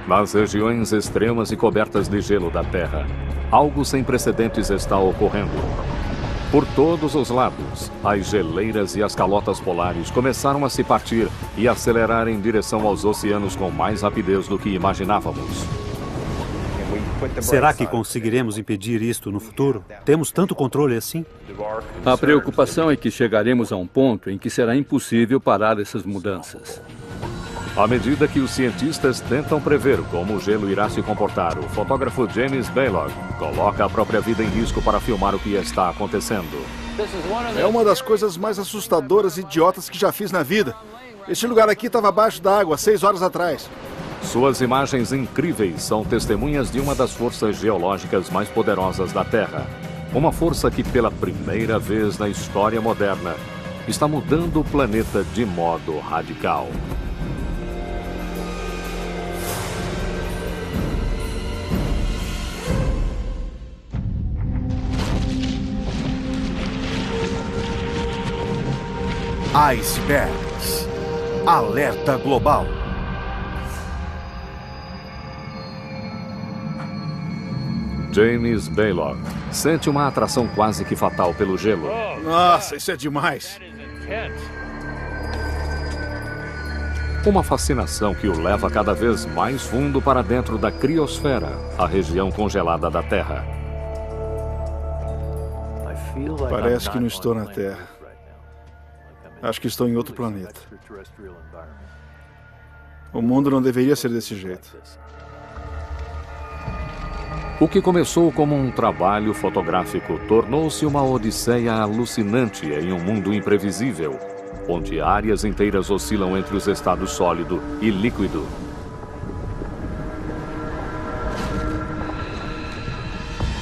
Nas regiões extremas e cobertas de gelo da Terra, algo sem precedentes está ocorrendo. Por todos os lados, as geleiras e as calotas polares começaram a se partir e acelerar em direção aos oceanos com mais rapidez do que imaginávamos. Será que conseguiremos impedir isto no futuro? Temos tanto controle assim? A preocupação é que chegaremos a um ponto em que será impossível parar essas mudanças. À medida que os cientistas tentam prever como o gelo irá se comportar, o fotógrafo James Balog coloca a própria vida em risco para filmar o que está acontecendo. É uma das coisas mais assustadoras e idiotas que já fiz na vida. Este lugar aqui estava abaixo da água 6 horas atrás. Suas imagens incríveis são testemunhas de uma das forças geológicas mais poderosas da Terra. Uma força que, pela primeira vez na história moderna, está mudando o planeta de modo radical. Icebergs. Alerta global. James Balog sente uma atração quase que fatal pelo gelo. Nossa, isso é demais. Uma fascinação que o leva cada vez mais fundo para dentro da criosfera, a região congelada da Terra. Parece que não estou na Terra. Acho que estou em outro planeta. O mundo não deveria ser desse jeito. O que começou como um trabalho fotográfico tornou-se uma odisseia alucinante em um mundo imprevisível, onde áreas inteiras oscilam entre os estados sólido e líquido.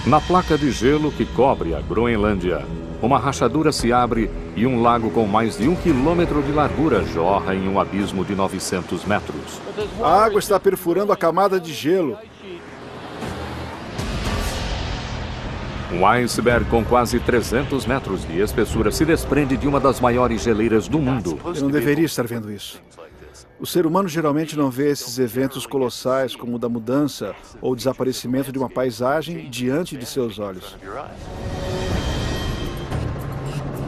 Na placa de gelo que cobre a Groenlândia, uma rachadura se abre e um lago com mais de 1 quilômetro de largura jorra em um abismo de 900 metros. A água está perfurando a camada de gelo. Um iceberg com quase 300 metros de espessura se desprende de uma das maiores geleiras do mundo. Eu não deveria estar vendo isso. O ser humano geralmente não vê esses eventos colossais como o da mudança ou o desaparecimento de uma paisagem diante de seus olhos.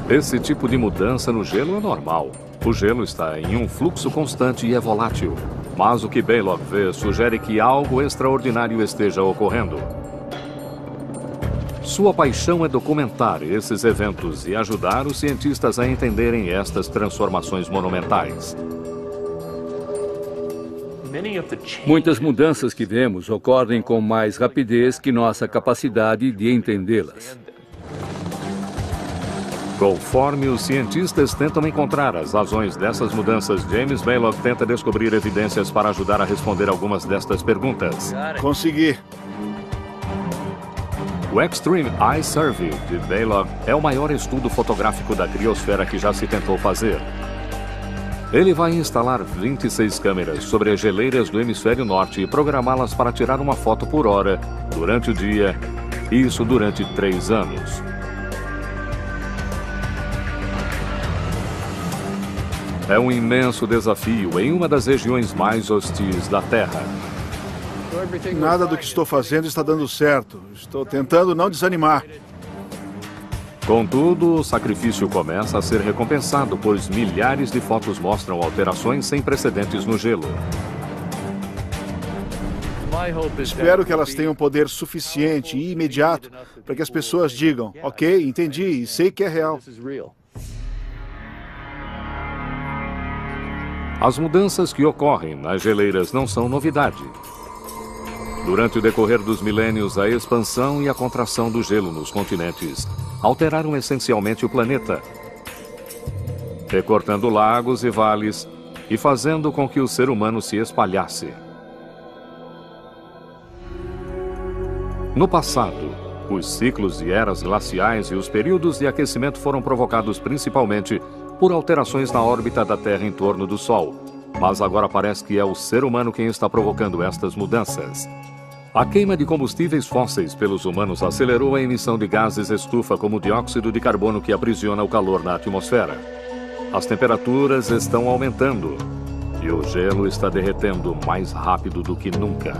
Esse tipo de mudança no gelo é normal. O gelo está em um fluxo constante e é volátil. Mas o que Balog vê sugere que algo extraordinário esteja ocorrendo. Sua paixão é documentar esses eventos e ajudar os cientistas a entenderem estas transformações monumentais. Muitas mudanças que vemos ocorrem com mais rapidez que nossa capacidade de entendê-las. Conforme os cientistas tentam encontrar as razões dessas mudanças, James Balog tenta descobrir evidências para ajudar a responder algumas destas perguntas. Consegui. O Extreme Ice Survey de Balog é o maior estudo fotográfico da criosfera que já se tentou fazer. Ele vai instalar 26 câmeras sobre as geleiras do hemisfério norte e programá-las para tirar uma foto por hora durante o dia, isso durante 3 anos. É um imenso desafio em uma das regiões mais hostis da Terra. Nada do que estou fazendo está dando certo. Estou tentando não desanimar. Contudo, o sacrifício começa a ser recompensado, pois milhares de fotos mostram alterações sem precedentes no gelo. Espero que elas tenham poder suficiente e imediato para que as pessoas digam: ok, entendi e sei que é real. As mudanças que ocorrem nas geleiras não são novidade. Durante o decorrer dos milênios, a expansão e a contração do gelo nos continentes alteraram essencialmente o planeta, recortando lagos e vales e fazendo com que o ser humano se espalhasse. No passado, os ciclos de eras glaciais e os períodos de aquecimento foram provocados principalmente por alterações na órbita da Terra em torno do Sol. Mas agora parece que é o ser humano quem está provocando estas mudanças. A queima de combustíveis fósseis pelos humanos acelerou a emissão de gases estufa como o dióxido de carbono que aprisiona o calor na atmosfera. As temperaturas estão aumentando. E e o gelo está derretendo mais rápido do que nunca.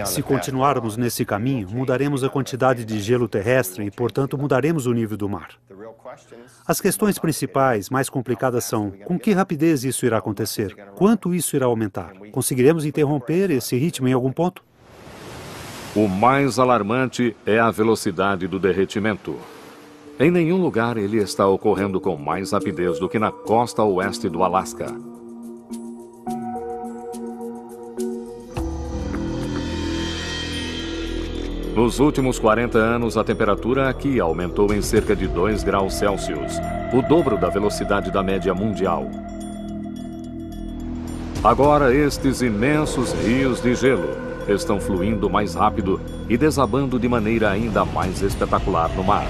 Se continuarmos nesse caminho, mudaremos a quantidade de gelo terrestre e, portanto, mudaremos o nível do mar. As questões principais, mais complicadas são: com que rapidez isso irá acontecer? Quanto isso irá aumentar? Conseguiremos interromper esse ritmo em algum ponto? O mais alarmante é a velocidade do derretimento. Em nenhum lugar ele está ocorrendo com mais rapidez do que na costa oeste do Alasca. Nos últimos 40 anos, a temperatura aqui aumentou em cerca de 2 graus Celsius, o dobro da velocidade da média mundial. Agora, estes imensos rios de gelo estão fluindo mais rápido e desabando de maneira ainda mais espetacular no mar.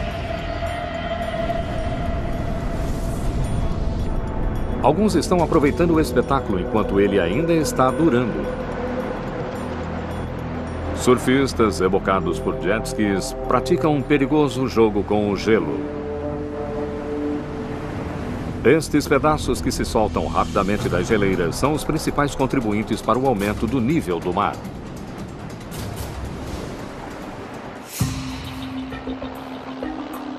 Alguns estão aproveitando o espetáculo enquanto ele ainda está durando. Surfistas, evocados por jet skis, praticam um perigoso jogo com o gelo. Estes pedaços que se soltam rapidamente das geleiras são os principais contribuintes para o aumento do nível do mar.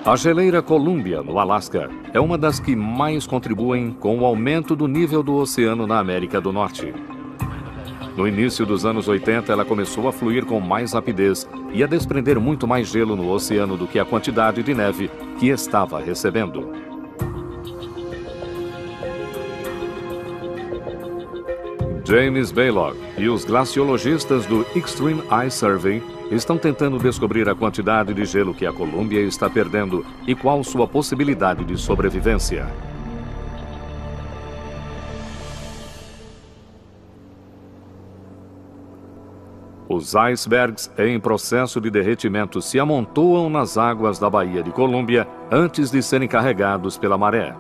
A geleira Columbia, no Alasca, é uma das que mais contribuem com o aumento do nível do oceano na América do Norte. No início dos anos 80, ela começou a fluir com mais rapidez e a desprender muito mais gelo no oceano do que a quantidade de neve que estava recebendo. James Baylog e os glaciologistas do Extreme Ice Survey estão tentando descobrir a quantidade de gelo que a Colômbia está perdendo e qual sua possibilidade de sobrevivência. Os icebergs em processo de derretimento se amontoam nas águas da Baía de Colômbia antes de serem carregados pela maré.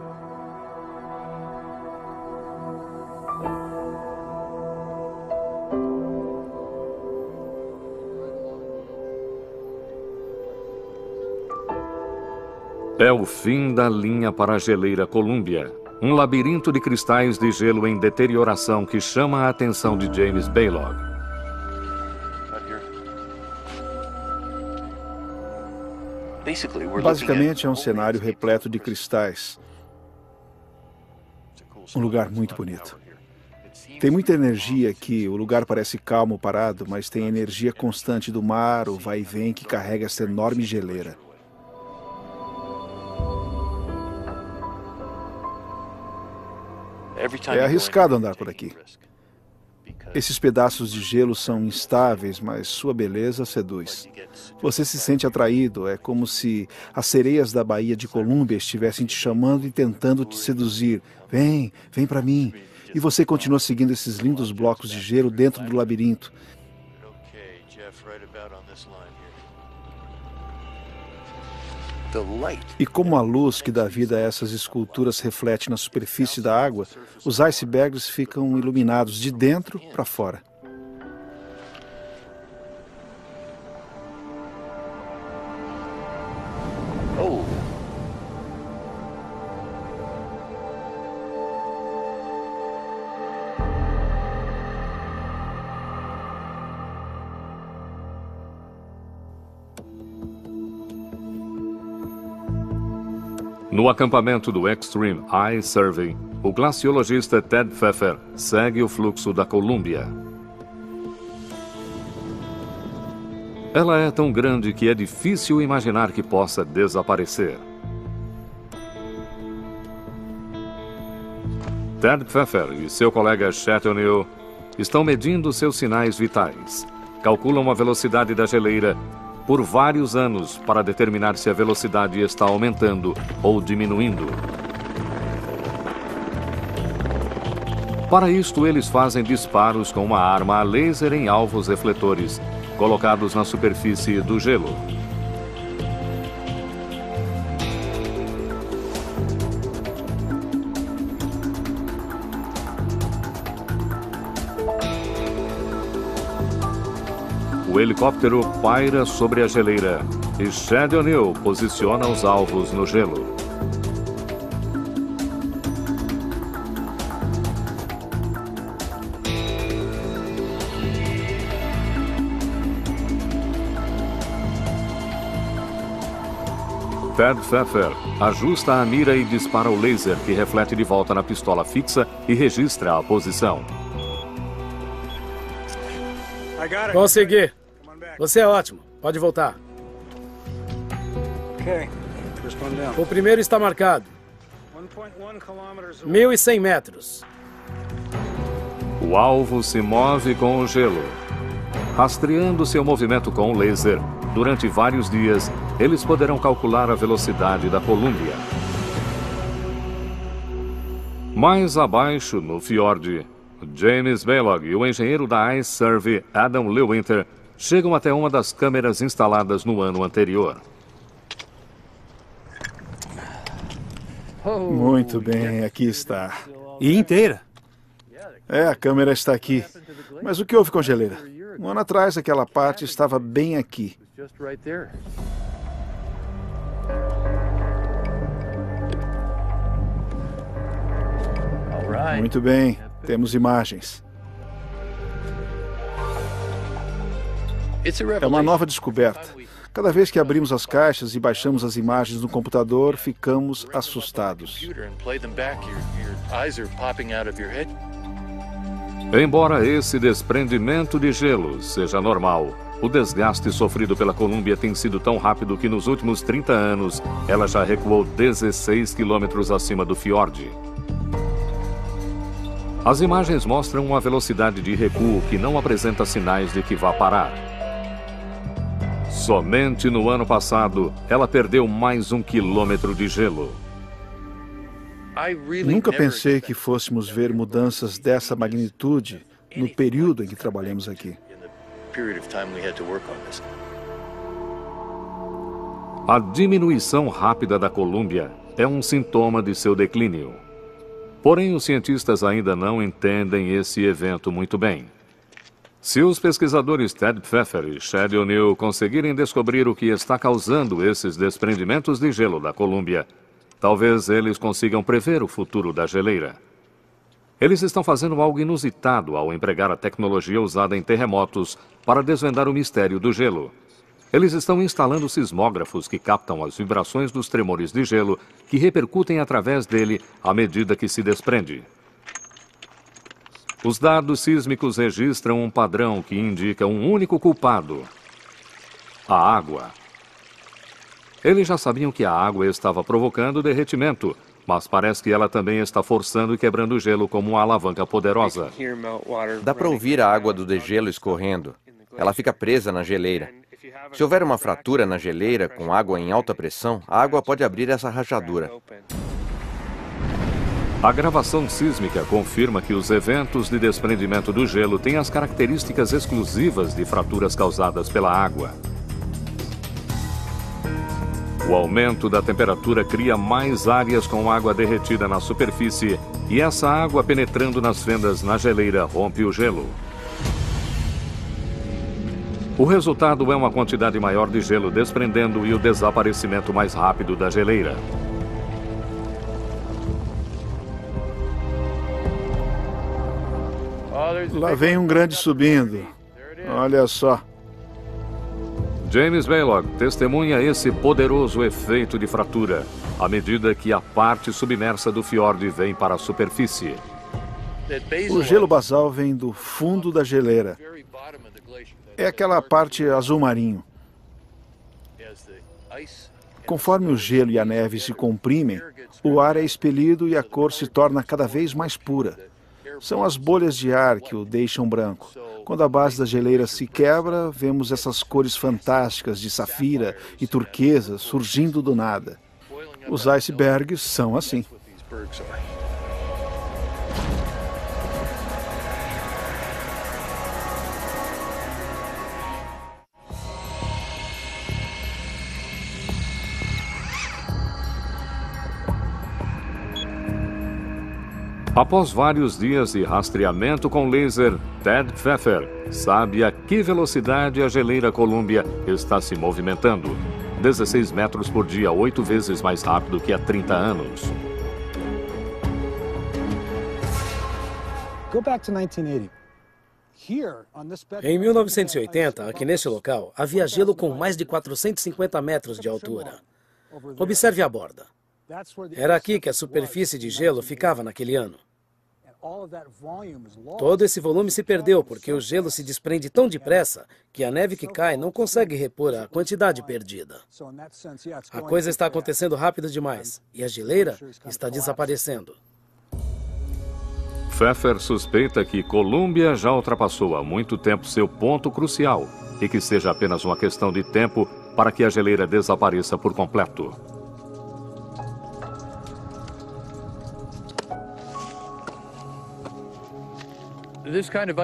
É o fim da linha para a geleira Columbia, um labirinto de cristais de gelo em deterioração que chama a atenção de James Baylog. Basicamente é um cenário repleto de cristais. Um lugar muito bonito. Tem muita energia aqui, o lugar parece calmo, parado, mas tem energia constante do mar, o vai e vem que carrega essa enorme geleira. É arriscado andar por aqui. Esses pedaços de gelo são instáveis, mas sua beleza seduz. Você se sente atraído, é como se as sereias da Baía de Colômbia estivessem te chamando e tentando te seduzir. Vem, vem para mim. E você continua seguindo esses lindos blocos de gelo dentro do labirinto. E como a luz que dá vida a essas esculturas reflete na superfície da água, os icebergs ficam iluminados de dentro para fora. No acampamento do Extreme Ice Survey, o glaciologista Ted Pfeffer segue o fluxo da Columbia. Ela é tão grande que é difícil imaginar que possa desaparecer. Ted Pfeffer e seu colega Chet O'Neill estão medindo seus sinais vitais. Calculam a velocidade da geleira por vários anos para determinar se a velocidade está aumentando ou diminuindo. Para isto, eles fazem disparos com uma arma a laser em alvos refletores, colocados na superfície do gelo. O helicóptero paira sobre a geleira e Chet O'Neill posiciona os alvos no gelo. Ted Pfeffer ajusta a mira e dispara o laser, que reflete de volta na pistola fixa e registra a posição. Consegui. Você é ótimo. Pode voltar. O primeiro está marcado. 1.100 metros. O alvo se move com o gelo. Rastreando seu movimento com o laser, durante vários dias, eles poderão calcular a velocidade da Columbia. Mais abaixo, no fiord, James Balog e o engenheiro da Ice Survey, Adam Lewinter, chegam até uma das câmeras instaladas no ano anterior. Muito bem, aqui está. E inteira. A câmera está aqui. Mas o que houve com a geleira? Um ano atrás, aquela parte estava bem aqui. Muito bem, temos imagens. É uma nova descoberta. Cada vez que abrimos as caixas e baixamos as imagens no computador, ficamos assustados. Embora esse desprendimento de gelo seja normal, o desgaste sofrido pela Columbia tem sido tão rápido que nos últimos 30 anos ela já recuou 16 quilômetros acima do fiord. As imagens mostram uma velocidade de recuo que não apresenta sinais de que vá parar. Somente no ano passado, ela perdeu mais 1 quilômetro de gelo. Nunca pensei que fôssemos ver mudanças dessa magnitude no período em que trabalhamos aqui. A diminuição rápida da Columbia é um sintoma de seu declínio. Porém, os cientistas ainda não entendem esse evento muito bem. Se os pesquisadores Ted Pfeffer e Chad O'Neill conseguirem descobrir o que está causando esses desprendimentos de gelo da Columbia, talvez eles consigam prever o futuro da geleira. Eles estão fazendo algo inusitado ao empregar a tecnologia usada em terremotos para desvendar o mistério do gelo. Eles estão instalando sismógrafos que captam as vibrações dos tremores de gelo que repercutem através dele à medida que se desprende. Os dados sísmicos registram um padrão que indica um único culpado: a água. Eles já sabiam que a água estava provocando derretimento, mas parece que ela também está forçando e quebrando o gelo como uma alavanca poderosa. Dá para ouvir a água do degelo escorrendo. Ela fica presa na geleira. Se houver uma fratura na geleira com água em alta pressão, a água pode abrir essa rachadura. A gravação sísmica confirma que os eventos de desprendimento do gelo têm as características exclusivas de fraturas causadas pela água. O aumento da temperatura cria mais áreas com água derretida na superfície e essa água penetrando nas fendas na geleira rompe o gelo. O resultado é uma quantidade maior de gelo desprendendo e o desaparecimento mais rápido da geleira. Lá vem um grande subindo. Olha só. James Balog testemunha esse poderoso efeito de fratura, à medida que a parte submersa do fiord vem para a superfície. O gelo basal vem do fundo da geleira. É aquela parte azul marinho. Conforme o gelo e a neve se comprimem, o ar é expelido e a cor se torna cada vez mais pura. São as bolhas de ar que o deixam branco. Quando a base da geleira se quebra, vemos essas cores fantásticas de safira e turquesa surgindo do nada. Os icebergs são assim. Após vários dias de rastreamento com laser, Ted Pfeffer sabe a que velocidade a geleira Columbia está se movimentando. 16 metros por dia, 8 vezes mais rápido que há 30 anos. Em 1980, aqui neste local, havia gelo com mais de 450 metros de altura. Observe a borda. Era aqui que a superfície de gelo ficava naquele ano. Todo esse volume se perdeu porque o gelo se desprende tão depressa que a neve que cai não consegue repor a quantidade perdida. A coisa está acontecendo rápido demais e a geleira está desaparecendo. Pfeffer suspeita que Colômbia já ultrapassou há muito tempo seu ponto crucial e que seja apenas uma questão de tempo para que a geleira desapareça por completo.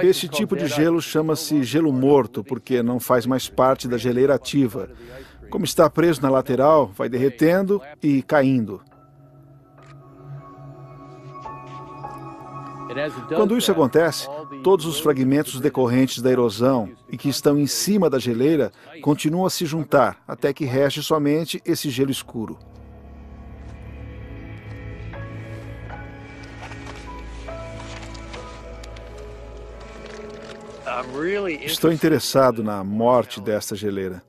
Esse tipo de gelo chama-se gelo morto, porque não faz mais parte da geleira ativa. Como está preso na lateral, vai derretendo e caindo. Quando isso acontece, todos os fragmentos decorrentes da erosão e que estão em cima da geleira continuam a se juntar, até que reste somente esse gelo escuro. Estou interessado na morte desta geleira.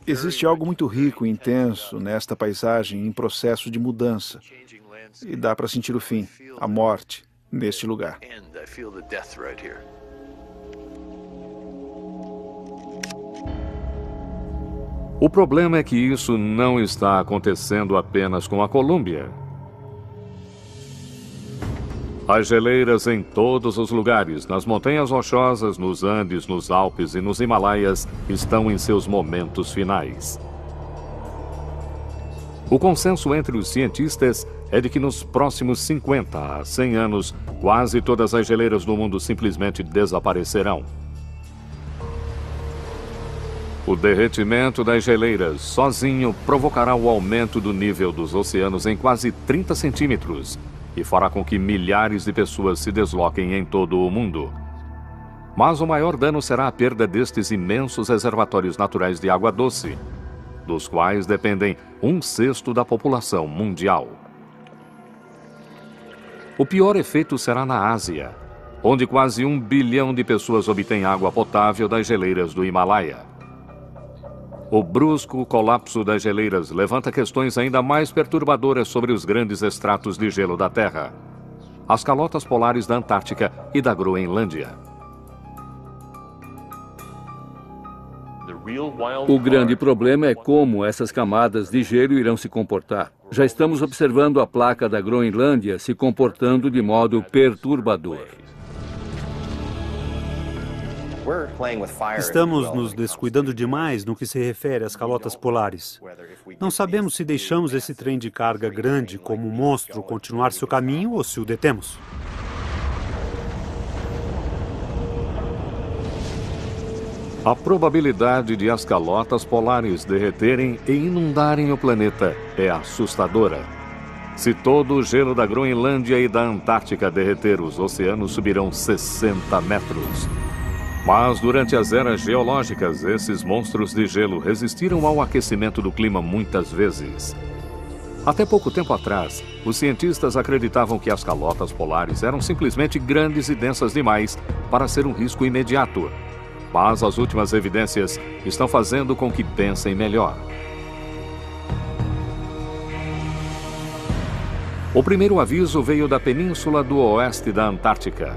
Existe algo muito rico e intenso nesta paisagem em processo de mudança. E dá para sentir o fim, a morte, neste lugar. O problema é que isso não está acontecendo apenas com a Colômbia. As geleiras em todos os lugares, nas montanhas rochosas, nos Andes, nos Alpes e nos Himalaias, estão em seus momentos finais. O consenso entre os cientistas é de que nos próximos 50 a 100 anos, quase todas as geleiras do mundo simplesmente desaparecerão. O derretimento das geleiras sozinho provocará o aumento do nível dos oceanos em quase 30 centímetros e fará com que milhares de pessoas se desloquem em todo o mundo. Mas o maior dano será a perda destes imensos reservatórios naturais de água doce, dos quais dependem 1/6 da população mundial. O pior efeito será na Ásia, onde quase 1 bilhão de pessoas obtêm água potável das geleiras do Himalaia. O brusco colapso das geleiras levanta questões ainda mais perturbadoras sobre os grandes estratos de gelo da Terra, as calotas polares da Antártica e da Groenlândia. O grande problema é como essas camadas de gelo irão se comportar. Já estamos observando a placa da Groenlândia se comportando de modo perturbador. Estamos nos descuidando demais no que se refere às calotas polares. Não sabemos se deixamos esse trem de carga grande como um monstro continuar seu caminho ou se o detemos. A probabilidade de as calotas polares derreterem e inundarem o planeta é assustadora. Se todo o gelo da Groenlândia e da Antártica derreter, os oceanos subirão 60 metros. Mas durante as eras geológicas, esses monstros de gelo resistiram ao aquecimento do clima muitas vezes. Até pouco tempo atrás, os cientistas acreditavam que as calotas polares eram simplesmente grandes e densas demais para ser um risco imediato. Mas as últimas evidências estão fazendo com que pensem melhor. O primeiro aviso veio da península do oeste da Antártica.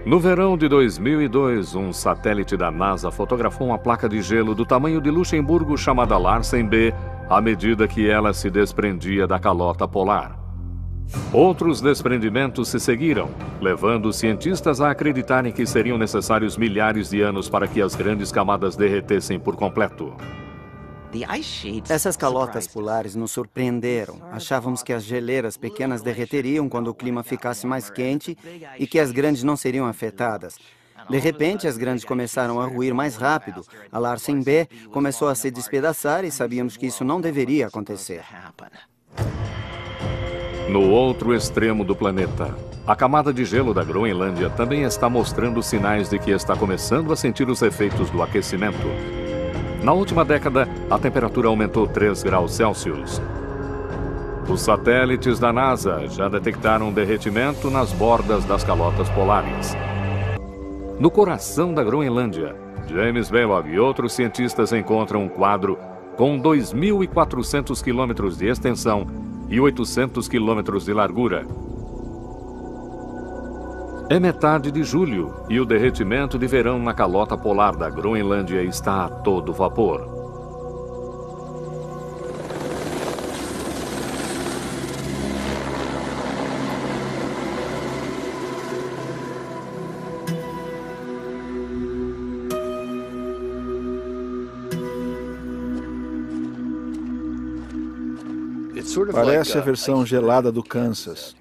No verão de 2002, um satélite da NASA fotografou uma placa de gelo do tamanho de Luxemburgo chamada Larsen B, à medida que ela se desprendia da calota polar. Outros desprendimentos se seguiram, levando os cientistas a acreditarem que seriam necessários milhares de anos para que as grandes camadas derretessem por completo. Essas calotas polares nos surpreenderam. Achávamos que as geleiras pequenas derreteriam quando o clima ficasse mais quente e que as grandes não seriam afetadas. De repente, as grandes começaram a ruir mais rápido. A Larsen B começou a se despedaçar e sabíamos que isso não deveria acontecer. No outro extremo do planeta, a camada de gelo da Groenlândia também está mostrando sinais de que está começando a sentir os efeitos do aquecimento. Na última década, a temperatura aumentou 3 graus Celsius. Os satélites da NASA já detectaram derretimento nas bordas das calotas polares. No coração da Groenlândia, James Belog e outros cientistas encontram um quadro com 2.400 quilômetros de extensão e 800 quilômetros de largura. É metade de julho e o derretimento de verão na calota polar da Groenlândia está a todo vapor. Parece a versão gelada do Kansas.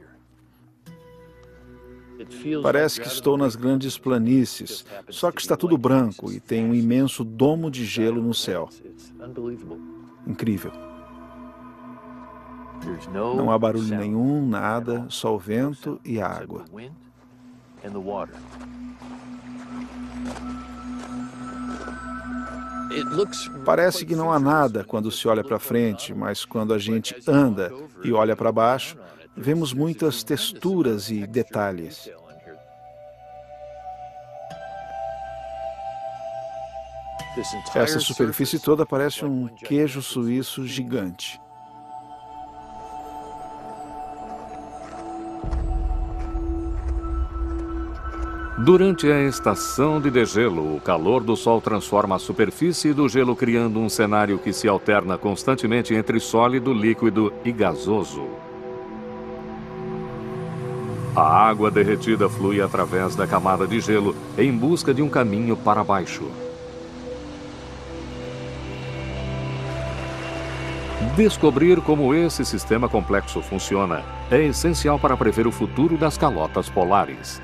Parece que estou nas grandes planícies, só que está tudo branco e tem um imenso domo de gelo no céu. Incrível. Não há barulho nenhum, nada, só o vento e a água. Parece que não há nada quando se olha para frente, mas quando a gente anda e olha para baixo, vemos muitas texturas e detalhes. Essa superfície toda parece um queijo suíço gigante. Durante a estação de degelo, o calor do Sol transforma a superfície do gelo, criando um cenário que se alterna constantemente entre sólido, líquido e gasoso. A água derretida flui através da camada de gelo em busca de um caminho para baixo. Descobrir como esse sistema complexo funciona é essencial para prever o futuro das calotas polares.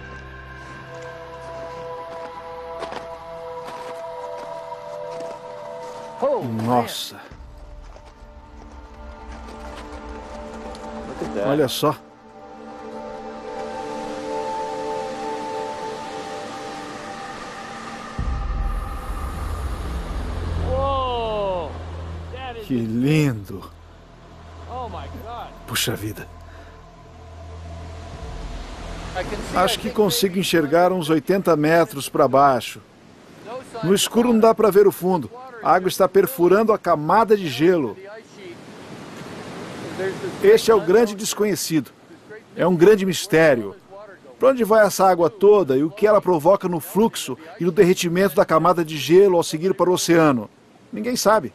Nossa! Olha só! Que lindo! Puxa vida! Acho que consigo enxergar uns 80 metros para baixo. No escuro não dá para ver o fundo. A água está perfurando a camada de gelo. Este é o grande desconhecido. É um grande mistério. Para onde vai essa água toda e o que ela provoca no fluxo e no derretimento da camada de gelo ao seguir para o oceano? Ninguém sabe.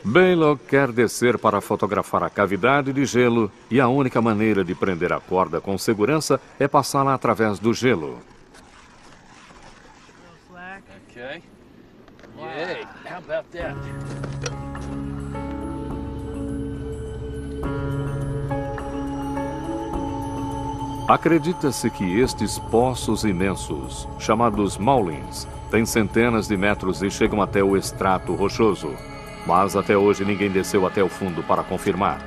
Balog quer descer para fotografar a cavidade de gelo e a única maneira de prender a corda com segurança é passá-la através do gelo. Acredita-se que estes poços imensos, chamados Moulins, têm centenas de metros e chegam até o extrato rochoso. Mas até hoje ninguém desceu até o fundo para confirmar.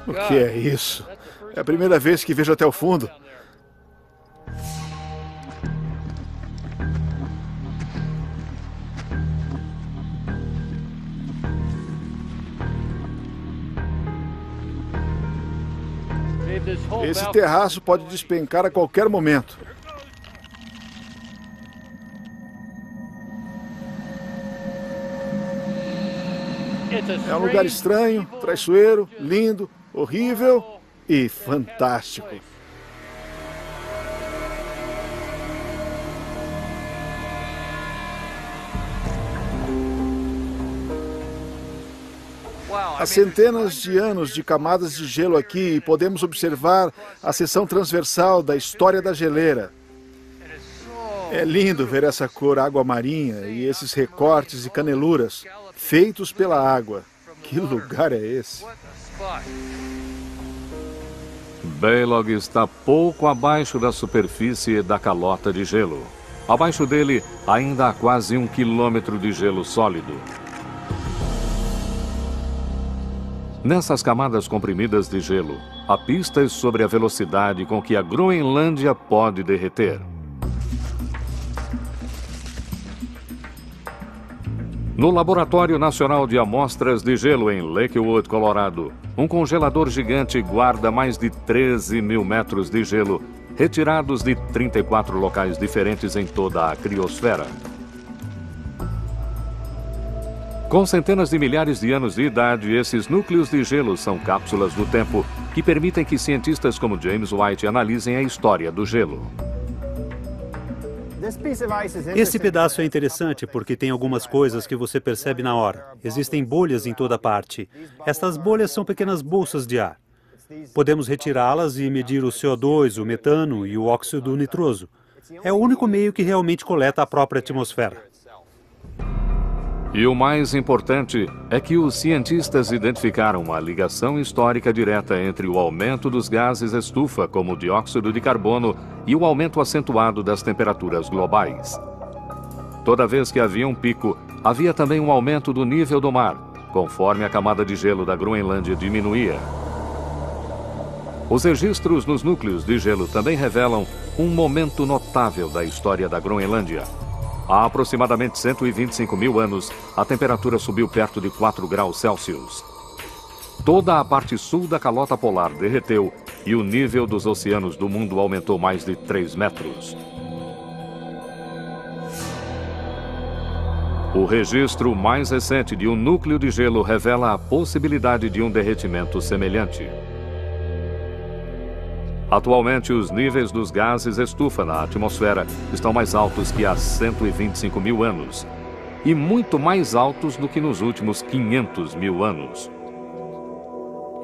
O que é isso? É a primeira vez que vejo até o fundo. Esse terraço pode despencar a qualquer momento. É um lugar estranho, traiçoeiro, lindo, horrível e fantástico. Há centenas de anos de camadas de gelo aqui e podemos observar a seção transversal da história da geleira. É lindo ver essa cor água marinha e esses recortes e caneluras feitos pela água. Que lugar é esse? Balog está pouco abaixo da superfície da calota de gelo. Abaixo dele, ainda há quase 1 quilômetro de gelo sólido. Nessas camadas comprimidas de gelo, há pistas sobre a velocidade com que a Groenlândia pode derreter. No Laboratório Nacional de Amostras de Gelo em Lakewood, Colorado, um congelador gigante guarda mais de 13 mil metros de gelo retirados de 34 locais diferentes em toda a criosfera. Com centenas de milhares de anos de idade, esses núcleos de gelo são cápsulas do tempo que permitem que cientistas como James White analisem a história do gelo. Esse pedaço é interessante porque tem algumas coisas que você percebe na hora. Existem bolhas em toda parte. Estas bolhas são pequenas bolsas de ar. Podemos retirá-las e medir o CO2, o metano e o óxido nitroso. É o único meio que realmente coleta a própria atmosfera. E o mais importante é que os cientistas identificaram uma ligação histórica direta entre o aumento dos gases estufa, como o dióxido de carbono, e o aumento acentuado das temperaturas globais. Toda vez que havia um pico, havia também um aumento do nível do mar, conforme a camada de gelo da Groenlândia diminuía. Os registros nos núcleos de gelo também revelam um momento notável da história da Groenlândia. Há aproximadamente 125 mil anos, a temperatura subiu perto de 4 graus Celsius. Toda a parte sul da calota polar derreteu e o nível dos oceanos do mundo aumentou mais de 3 metros. O registro mais recente de um núcleo de gelo revela a possibilidade de um derretimento semelhante. Atualmente, os níveis dos gases estufa na atmosfera estão mais altos que há 125 mil anos e muito mais altos do que nos últimos 500 mil anos.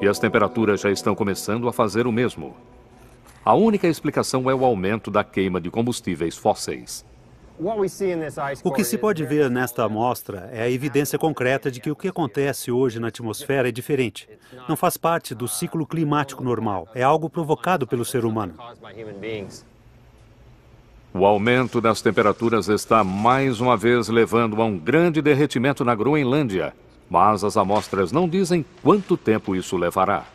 E as temperaturas já estão começando a fazer o mesmo. A única explicação é o aumento da queima de combustíveis fósseis. O que se pode ver nesta amostra é a evidência concreta de que o que acontece hoje na atmosfera é diferente. Não faz parte do ciclo climático normal. É algo provocado pelo ser humano. O aumento das temperaturas está mais uma vez levando a um grande derretimento na Groenlândia, mas as amostras não dizem quanto tempo isso levará.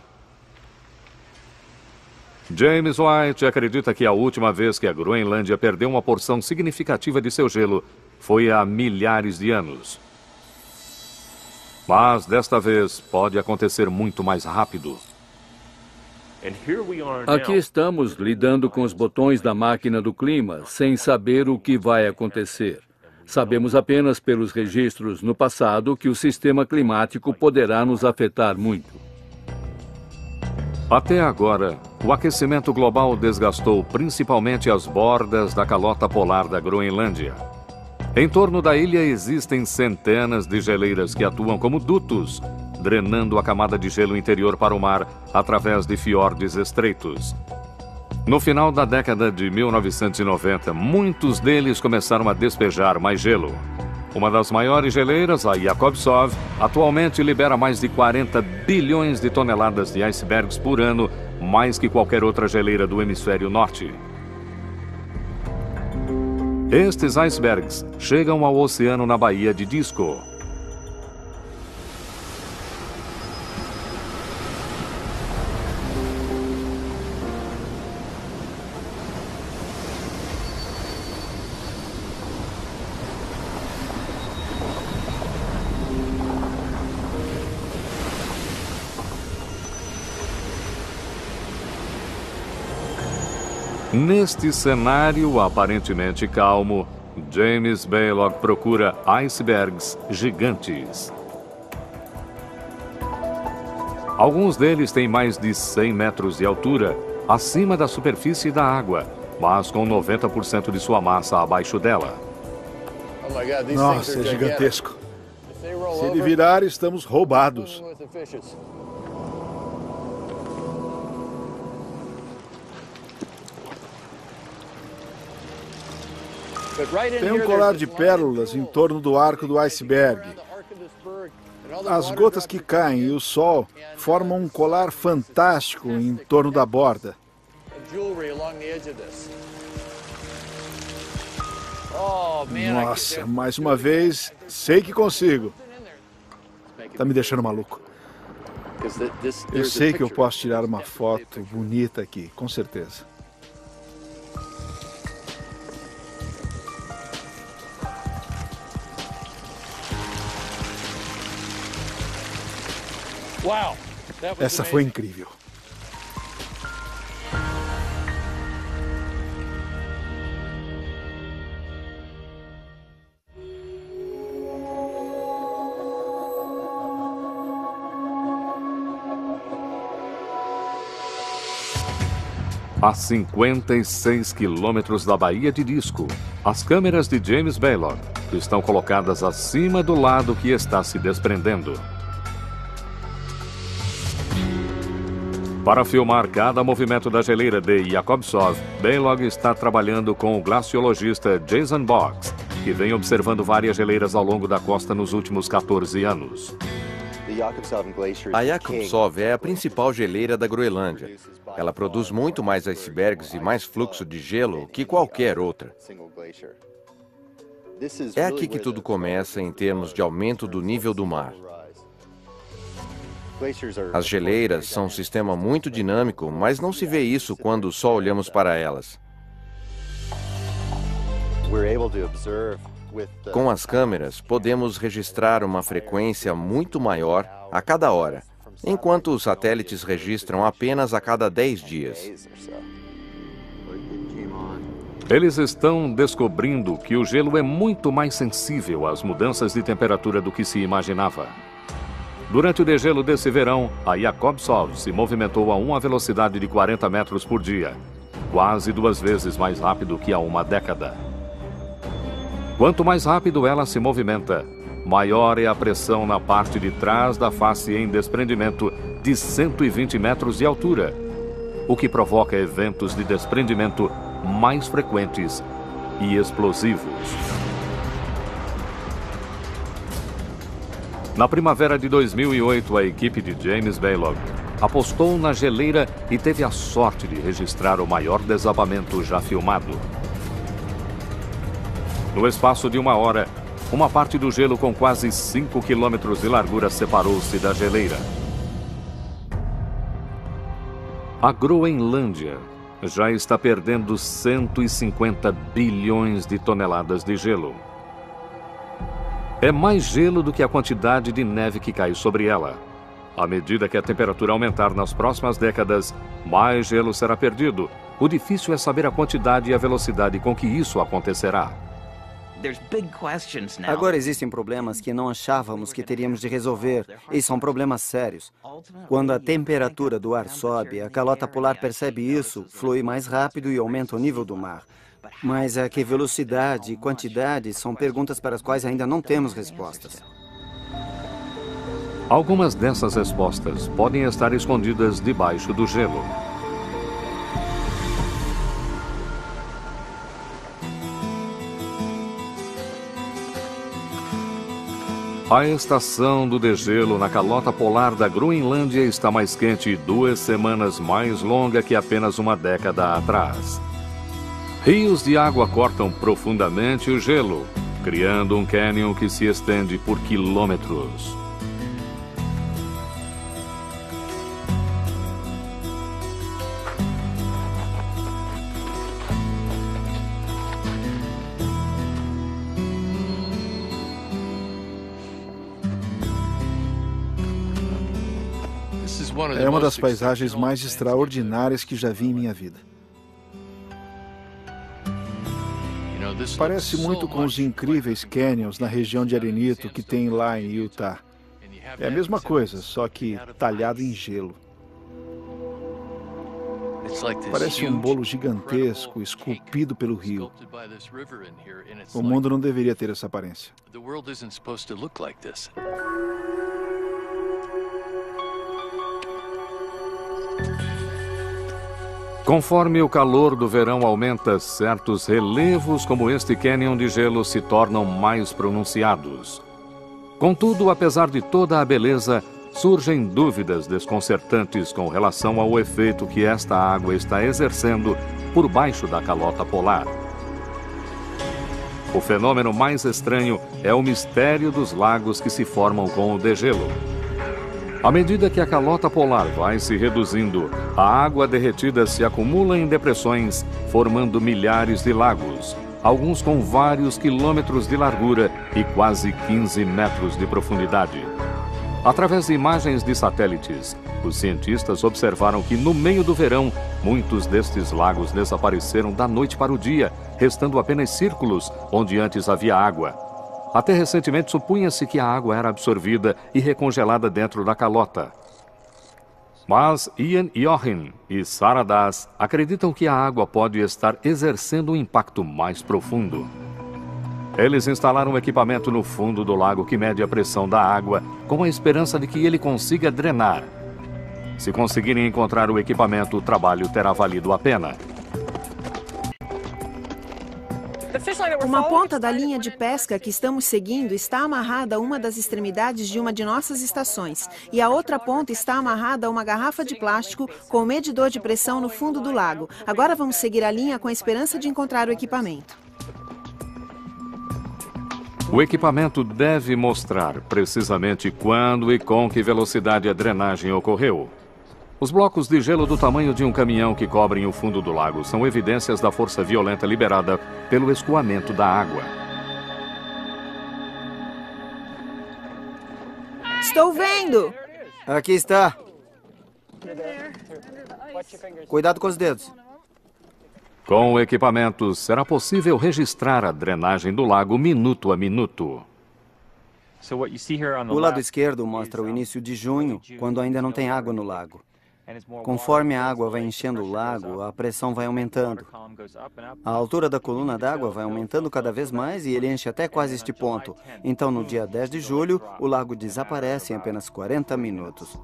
James White acredita que a última vez que a Groenlândia perdeu uma porção significativa de seu gelo foi há milhares de anos. Mas, desta vez, pode acontecer muito mais rápido. Aqui estamos lidando com os botões da máquina do clima, sem saber o que vai acontecer. Sabemos apenas pelos registros no passado que o sistema climático poderá nos afetar muito. Até agora, o aquecimento global desgastou principalmente as bordas da calota polar da Groenlândia. Em torno da ilha existem centenas de geleiras que atuam como dutos, drenando a camada de gelo interior para o mar através de fiordes estreitos. No final da década de 1990, muitos deles começaram a despejar mais gelo. Uma das maiores geleiras, a Jakobsov, atualmente libera mais de 40 bilhões de toneladas de icebergs por ano, mais que qualquer outra geleira do hemisfério norte. Estes icebergs chegam ao oceano na Baía de Disco. Neste cenário aparentemente calmo, James Balog procura icebergs gigantes. Alguns deles têm mais de 100 metros de altura, acima da superfície da água, mas com 90% de sua massa abaixo dela. Nossa, é gigantesco. Se ele virar, estamos roubados. Tem um colar de pérolas em torno do arco do iceberg. As gotas que caem e o sol formam um colar fantástico em torno da borda. Nossa, mais uma vez, sei que consigo. Tá me deixando maluco. Eu sei que eu posso tirar uma foto bonita aqui, com certeza. Essa foi incrível. A 56 quilômetros da Baía de Disco, as câmeras de James Baylog estão colocadas acima do lado que está se desprendendo. Para filmar cada movimento da geleira de Yakobsov, Baylog está trabalhando com o glaciologista Jason Boggs, que vem observando várias geleiras ao longo da costa nos últimos 14 anos. A Yakobsov é a principal geleira da Groenlândia. Ela produz muito mais icebergs e mais fluxo de gelo que qualquer outra. É aqui que tudo começa em termos de aumento do nível do mar. As geleiras são um sistema muito dinâmico, mas não se vê isso quando só olhamos para elas. Com as câmeras, podemos registrar uma frequência muito maior a cada hora, enquanto os satélites registram apenas a cada 10 dias. Eles estão descobrindo que o gelo é muito mais sensível às mudanças de temperatura do que se imaginava. Durante o degelo desse verão, a Yakobsov se movimentou a uma velocidade de 40 metros por dia, quase 2 vezes mais rápido que há uma década. Quanto mais rápido ela se movimenta, maior é a pressão na parte de trás da face em desprendimento de 120 metros de altura, o que provoca eventos de desprendimento mais frequentes e explosivos. Na primavera de 2008, a equipe de James Baylog apostou na geleira e teve a sorte de registrar o maior desabamento já filmado. No espaço de 1 hora, uma parte do gelo com quase 5 quilômetros de largura separou-se da geleira. A Groenlândia já está perdendo 150 bilhões de toneladas de gelo. É mais gelo do que a quantidade de neve que cai sobre ela. À medida que a temperatura aumentar nas próximas décadas, mais gelo será perdido. O difícil é saber a quantidade e a velocidade com que isso acontecerá. Agora existem problemas que não achávamos que teríamos de resolver, e são problemas sérios. Quando a temperatura do ar sobe, a calota polar percebe isso, flui mais rápido e aumenta o nível do mar. Mas a que velocidade e quantidade são perguntas para as quais ainda não temos respostas. Algumas dessas respostas podem estar escondidas debaixo do gelo. A estação do degelo na calota polar da Groenlândia está mais quente e 2 semanas mais longa que apenas uma década atrás. Rios de água cortam profundamente o gelo, criando um cânion que se estende por quilômetros. É uma das paisagens mais extraordinárias que já vi em minha vida. Parece muito com os incríveis canyons na região de Arenito que tem lá em Utah. É a mesma coisa, só que talhado em gelo. Parece um bolo gigantesco esculpido pelo rio. O mundo não deveria ter essa aparência. Conforme o calor do verão aumenta, certos relevos como este cânion de gelo se tornam mais pronunciados. Contudo, apesar de toda a beleza, surgem dúvidas desconcertantes com relação ao efeito que esta água está exercendo por baixo da calota polar. O fenômeno mais estranho é o mistério dos lagos que se formam com o degelo. À medida que a calota polar vai se reduzindo, a água derretida se acumula em depressões, formando milhares de lagos, alguns com vários quilômetros de largura e quase 15 metros de profundidade. Através de imagens de satélites, os cientistas observaram que no meio do verão, muitos destes lagos desapareceram da noite para o dia, restando apenas círculos onde antes havia água. Até recentemente supunha-se que a água era absorvida e recongelada dentro da calota. Mas Ian Jochen e Sarah Das acreditam que a água pode estar exercendo um impacto mais profundo. Eles instalaram um equipamento no fundo do lago que mede a pressão da água, com a esperança de que ele consiga drenar. Se conseguirem encontrar o equipamento, o trabalho terá valido a pena. Uma ponta da linha de pesca que estamos seguindo está amarrada a uma das extremidades de uma de nossas estações, e a outra ponta está amarrada a uma garrafa de plástico com o medidor de pressão no fundo do lago. Agora vamos seguir a linha com a esperança de encontrar o equipamento. O equipamento deve mostrar precisamente quando e com que velocidade a drenagem ocorreu. Os blocos de gelo do tamanho de um caminhão que cobrem o fundo do lago são evidências da força violenta liberada pelo escoamento da água. Estou vendo! Aqui está. Cuidado com os dedos. Com o equipamento, será possível registrar a drenagem do lago minuto a minuto. O lado esquerdo mostra o início de junho, quando ainda não tem água no lago. Conforme a água vai enchendo o lago, a pressão vai aumentando. A altura da coluna d'água vai aumentando cada vez mais e ele enche até quase este ponto. Então, no dia 10 de julho, o lago desaparece em apenas 40 minutos.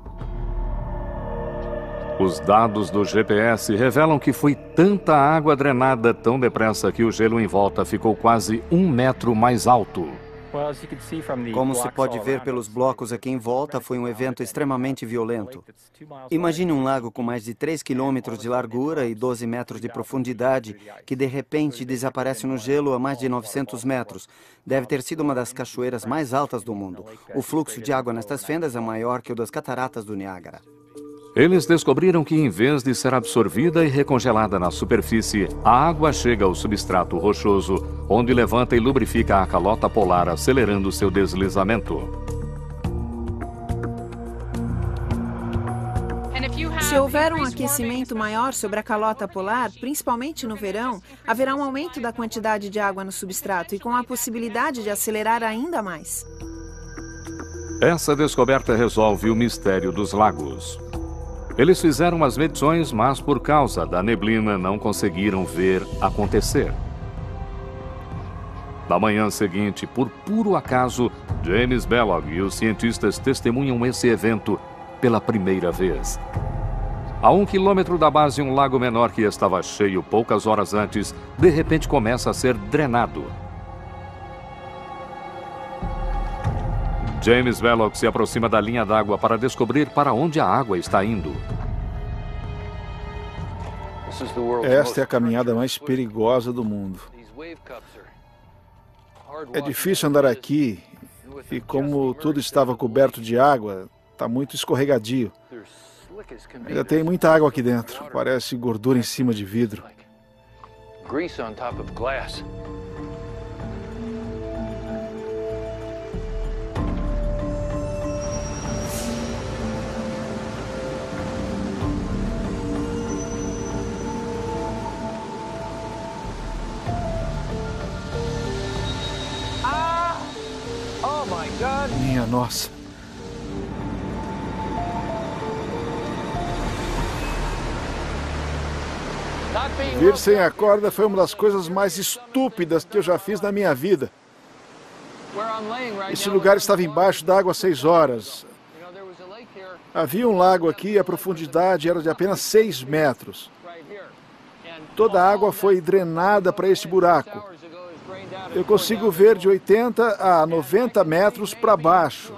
Os dados do GPS revelam que foi tanta água drenada tão depressa que o gelo em volta ficou quase 1 metro mais alto. Como se pode ver pelos blocos aqui em volta, foi um evento extremamente violento. Imagine um lago com mais de 3 quilômetros de largura e 12 metros de profundidade, que de repente desaparece no gelo a mais de 900 metros. Deve ter sido uma das cachoeiras mais altas do mundo. O fluxo de água nestas fendas é maior que o das cataratas do Niágara. Eles descobriram que, em vez de ser absorvida e recongelada na superfície, a água chega ao substrato rochoso, onde levanta e lubrifica a calota polar, acelerando seu deslizamento. Se houver um aquecimento maior sobre a calota polar, principalmente no verão, haverá um aumento da quantidade de água no substrato e com a possibilidade de acelerar ainda mais. Essa descoberta resolve o mistério dos lagos. Eles fizeram as medições, mas por causa da neblina não conseguiram ver acontecer. Na manhã seguinte, por puro acaso, James Belloc e os cientistas testemunham esse evento pela primeira vez. A 1 quilômetro da base, um lago menor que estava cheio poucas horas antes, de repente começa a ser drenado. James Belloc se aproxima da linha d'água para descobrir para onde a água está indo. Esta é a caminhada mais perigosa do mundo. É difícil andar aqui e, como tudo estava coberto de água, está muito escorregadio. Ainda tem muita água aqui dentro. Parece gordura em cima de vidro. Minha nossa. Vir sem a corda foi uma das coisas mais estúpidas que eu já fiz na minha vida. Esse lugar estava embaixo d'água há 6 horas. Havia um lago aqui e a profundidade era de apenas 6 metros. Toda a água foi drenada para esse buraco. Eu consigo ver de 80 a 90 metros para baixo.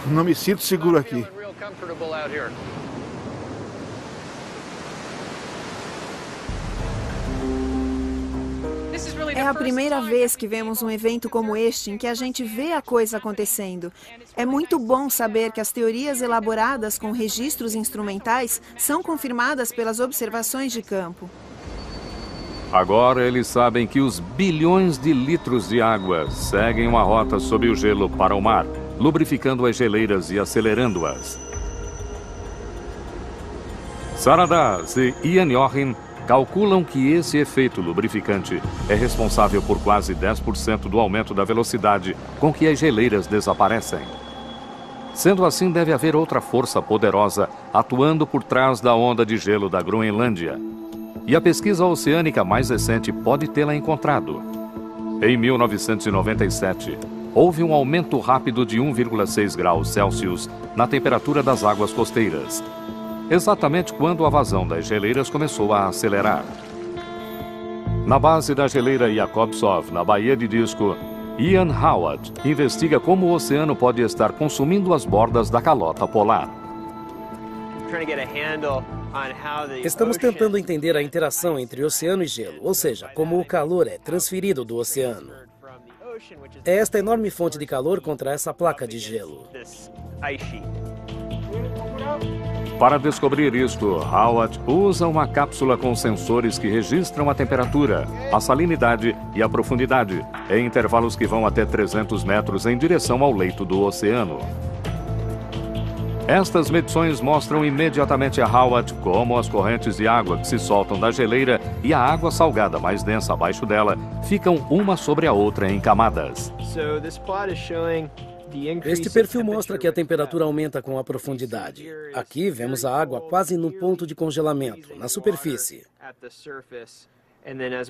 Não me sinto seguro aqui. É a primeira vez que vemos um evento como este em que a gente vê a coisa acontecendo. É muito bom saber que as teorias elaboradas com registros instrumentais são confirmadas pelas observações de campo. Agora eles sabem que os bilhões de litros de água seguem uma rota sob o gelo para o mar, lubrificando as geleiras e acelerando-as. Sarah Das e Ian Jochen calculam que esse efeito lubrificante é responsável por quase 10% do aumento da velocidade com que as geleiras desaparecem. Sendo assim, deve haver outra força poderosa atuando por trás da onda de gelo da Groenlândia. E a pesquisa oceânica mais recente pode tê-la encontrado. Em 1997, houve um aumento rápido de 1,6 graus Celsius na temperatura das águas costeiras, exatamente quando a vazão das geleiras começou a acelerar. Na base da geleira Jakobsov, na Baía de Disco, Ian Howard investiga como o oceano pode estar consumindo as bordas da calota polar. Estamos tentando entender a interação entre oceano e gelo, ou seja, como o calor é transferido do oceano. É esta enorme fonte de calor contra essa placa de gelo. Para descobrir isto, Howard usa uma cápsula com sensores que registram a temperatura, a salinidade e a profundidade, em intervalos que vão até 300 metros em direção ao leito do oceano. Estas medições mostram imediatamente a Howard como as correntes de água que se soltam da geleira e a água salgada mais densa abaixo dela ficam uma sobre a outra em camadas. Este perfil mostra que a temperatura aumenta com a profundidade. Aqui vemos a água quase no ponto de congelamento, na superfície.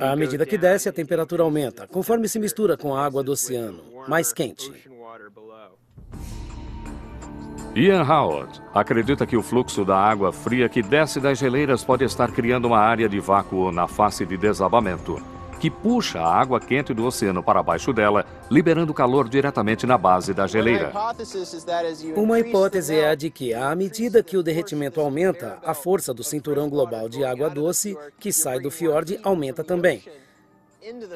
À medida que desce, a temperatura aumenta, conforme se mistura com a água do oceano, mais quente. Ian Howard acredita que o fluxo da água fria que desce das geleiras pode estar criando uma área de vácuo na face de desabamento, que puxa a água quente do oceano para baixo dela, liberando calor diretamente na base da geleira. Uma hipótese é a de que, à medida que o derretimento aumenta, a força do cinturão global de água doce que sai do fiord aumenta também.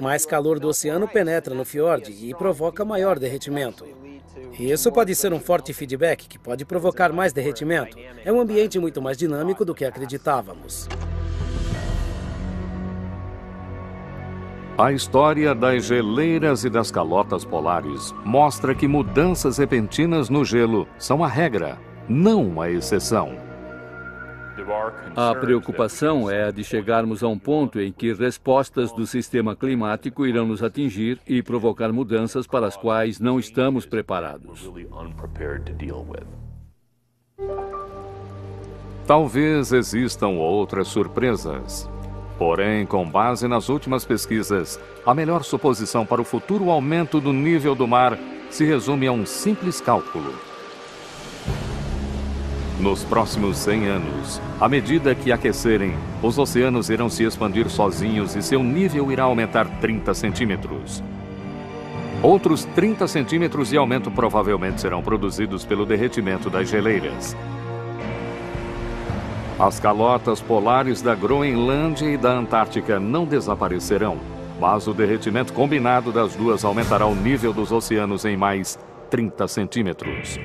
Mais calor do oceano penetra no fiord e provoca maior derretimento. Isso pode ser um forte feedback que pode provocar mais derretimento. É um ambiente muito mais dinâmico do que acreditávamos. A história das geleiras e das calotas polares mostra que mudanças repentinas no gelo são a regra, não uma exceção. A preocupação é a de chegarmos a um ponto em que respostas do sistema climático irão nos atingir e provocar mudanças para as quais não estamos preparados. Talvez existam outras surpresas. Porém, com base nas últimas pesquisas, a melhor suposição para o futuro aumento do nível do mar se resume a um simples cálculo. Nos próximos 100 anos, à medida que aquecerem, os oceanos irão se expandir sozinhos e seu nível irá aumentar 30 centímetros. Outros 30 centímetros de aumento provavelmente serão produzidos pelo derretimento das geleiras. As calotas polares da Groenlândia e da Antártica não desaparecerão, mas o derretimento combinado das duas aumentará o nível dos oceanos em mais 30 centímetros.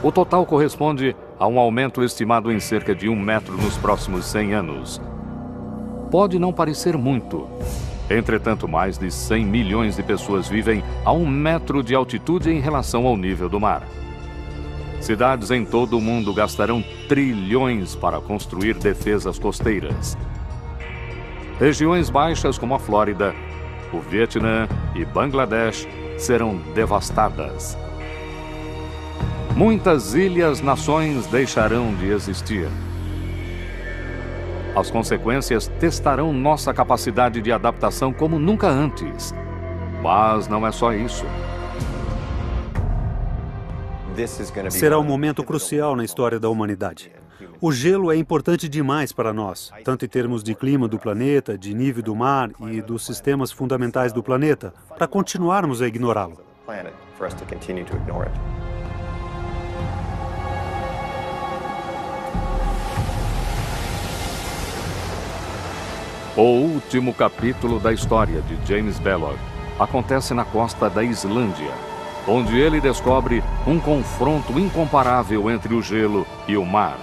O total corresponde a um aumento estimado em cerca de 1 metro nos próximos 100 anos. Pode não parecer muito. Entretanto, mais de 100 milhões de pessoas vivem a 1 metro de altitude em relação ao nível do mar. Cidades em todo o mundo gastarão trilhões para construir defesas costeiras. Regiões baixas como a Flórida, o Vietnã e Bangladesh serão devastadas. Muitas ilhas-nações deixarão de existir. As consequências testarão nossa capacidade de adaptação como nunca antes. Mas não é só isso. Será um momento crucial na história da humanidade. O gelo é importante demais para nós, tanto em termos de clima do planeta, de nível do mar e dos sistemas fundamentais do planeta, para continuarmos a ignorá-lo. O último capítulo da história de James Belloc acontece na costa da Islândia, onde ele descobre um confronto incomparável entre o gelo e o mar.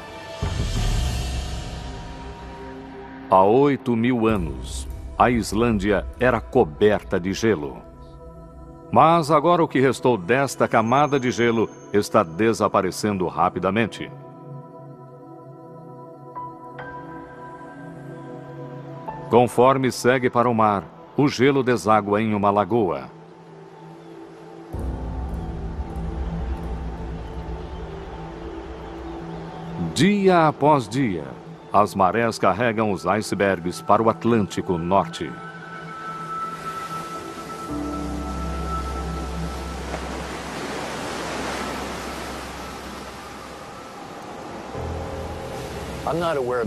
Há 8.000 anos, a Islândia era coberta de gelo. Mas agora o que restou desta camada de gelo está desaparecendo rapidamente. Conforme segue para o mar, o gelo deságua em uma lagoa. Dia após dia, as marés carregam os icebergs para o Atlântico Norte.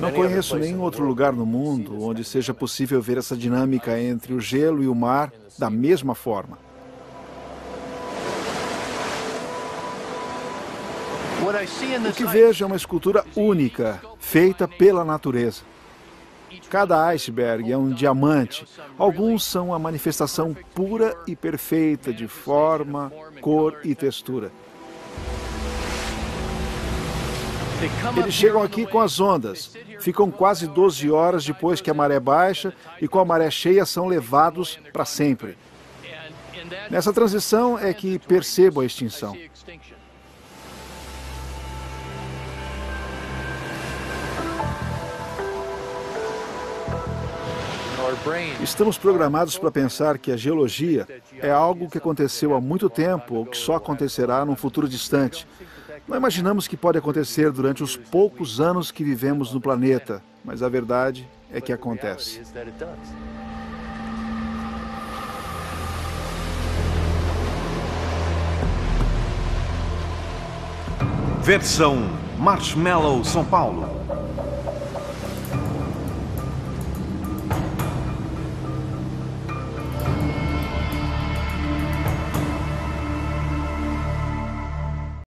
Não conheço nenhum outro lugar no mundo onde seja possível ver essa dinâmica entre o gelo e o mar da mesma forma. O que vejo é uma escultura única, feita pela natureza. Cada iceberg é um diamante. Alguns são a manifestação pura e perfeita de forma, cor e textura. Eles chegam aqui com as ondas, ficam quase 12 horas depois que a maré baixa e com a maré cheia são levados para sempre. Nessa transição é que percebo a extinção. Estamos programados para pensar que a geologia é algo que aconteceu há muito tempo ou que só acontecerá num futuro distante. Não imaginamos que pode acontecer durante os poucos anos que vivemos no planeta, mas a verdade é que acontece. Versão Marshmallow São Paulo.